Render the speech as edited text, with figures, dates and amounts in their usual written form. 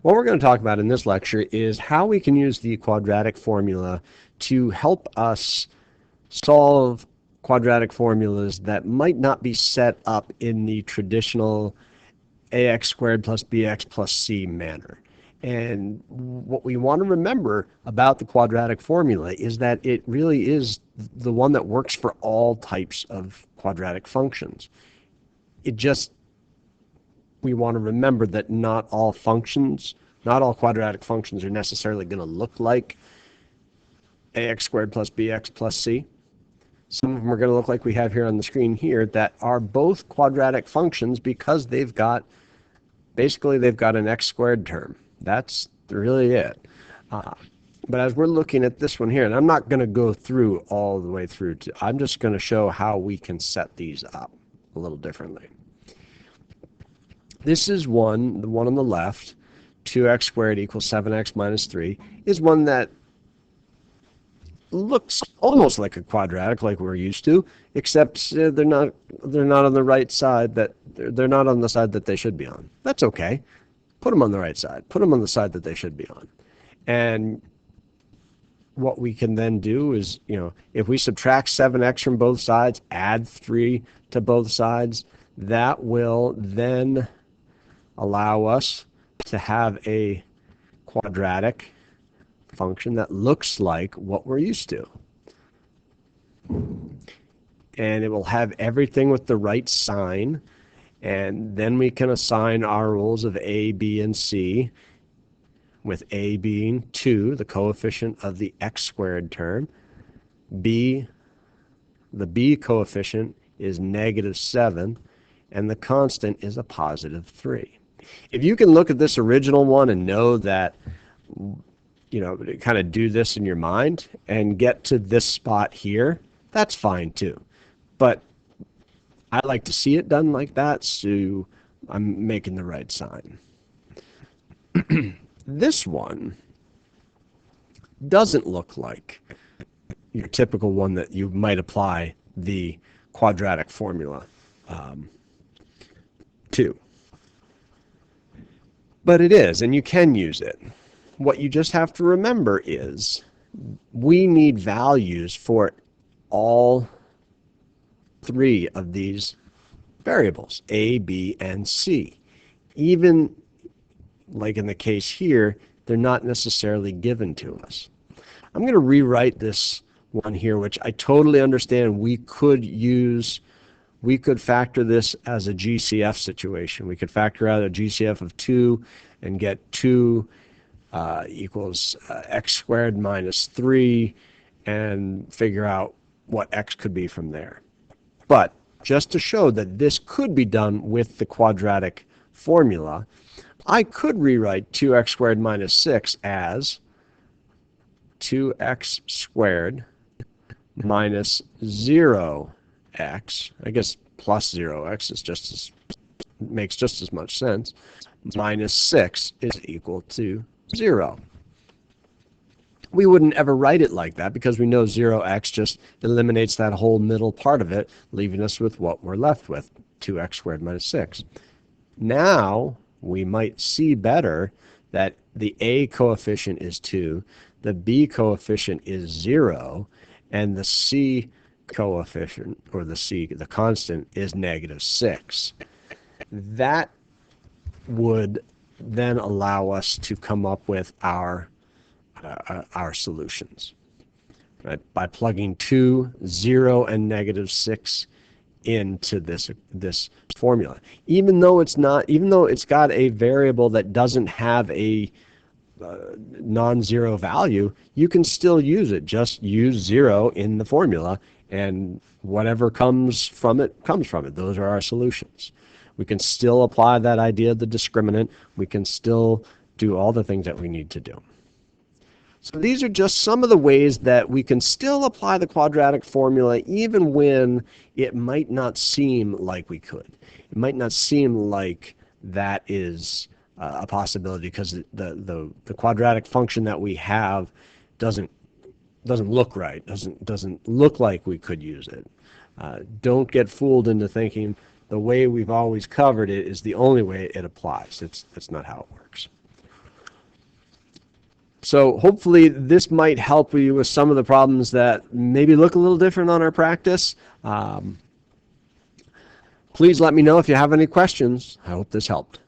What we're going to talk about in this lecture is how we can use the quadratic formula to help us solve quadratic formulas that might not be set up in the traditional ax squared plus bx plus c manner. And what we want to remember about the quadratic formula is that it really is the one that works for all types of quadratic functions. We want to remember that not all quadratic functions are necessarily going to look like ax squared plus bx plus c. Some of them are going to look like we have here on the screen here, that are both quadratic functions because they've got an x squared term. That's really it. But as we're looking at this one here, and I'm not going to go through all the way through, I'm just going to show how we can set these up a little differently. This is the one on the left, 2x squared equals 7x minus 3, is one that looks almost like a quadratic, like we're used to, except they're not on the right side, they're not on the side that they should be on. That's okay. Put them on the right side. Put them on the side that they should be on. And what we can then do is, if we subtract 7x from both sides, add 3 to both sides, that will then allow us to have a quadratic function that looks like what we're used to. And it will have everything with the right sign, and then we can assign our rules of a, b, and c, with a being 2, the coefficient of the x squared term. The b coefficient is -7, and the constant is a +3. If you can look at this original one and know that, kind of do this in your mind and get to this spot here, that's fine too. But I like to see it done like that, so I'm making the right sign. This one doesn't look like your typical one that you might apply the quadratic formula to. But it is, and you can use it. What you just have to remember is we need values for all 3 of these variables, a, b, and c. Even like in the case here, they're not necessarily given to us. I'm going to rewrite this one here, which I totally understand we could factor this as a GCF situation. We could factor out a GCF of 2 and get 2 equals x squared minus 3 and figure out what x could be from there. But just to show that this could be done with the quadratic formula, I could rewrite 2x squared minus 6 as 2x squared minus 0x, I guess plus 0x makes just as much sense, minus 6 is equal to 0. We wouldn't ever write it like that because we know 0x just eliminates that whole middle part of it, leaving us with what we're left with, 2x squared minus 6. Now we might see better that the a coefficient is 2, the b coefficient is 0, and the c coefficient, or the constant, is -6. That would then allow us to come up with our solutions, right? By plugging 2, 0, and -6 into this formula. Even though it's got a variable that doesn't have a non-zero value, you can still use it. Just use 0 in the formula, and whatever comes from it comes from it. Those are our solutions. We can still apply that idea of the discriminant. We can still do all the things that we need to do. So these are just some of the ways that we can still apply the quadratic formula even when it might not seem like we could. It might not seem like that is a possibility because the quadratic function that we have doesn't look right, doesn't look like we could use it. Don't get fooled into thinking the way we've always covered it is the only way it applies. That's not how it works. So hopefully this might help you with some of the problems that maybe look a little different on our practice. Please let me know if you have any questions. I hope this helped.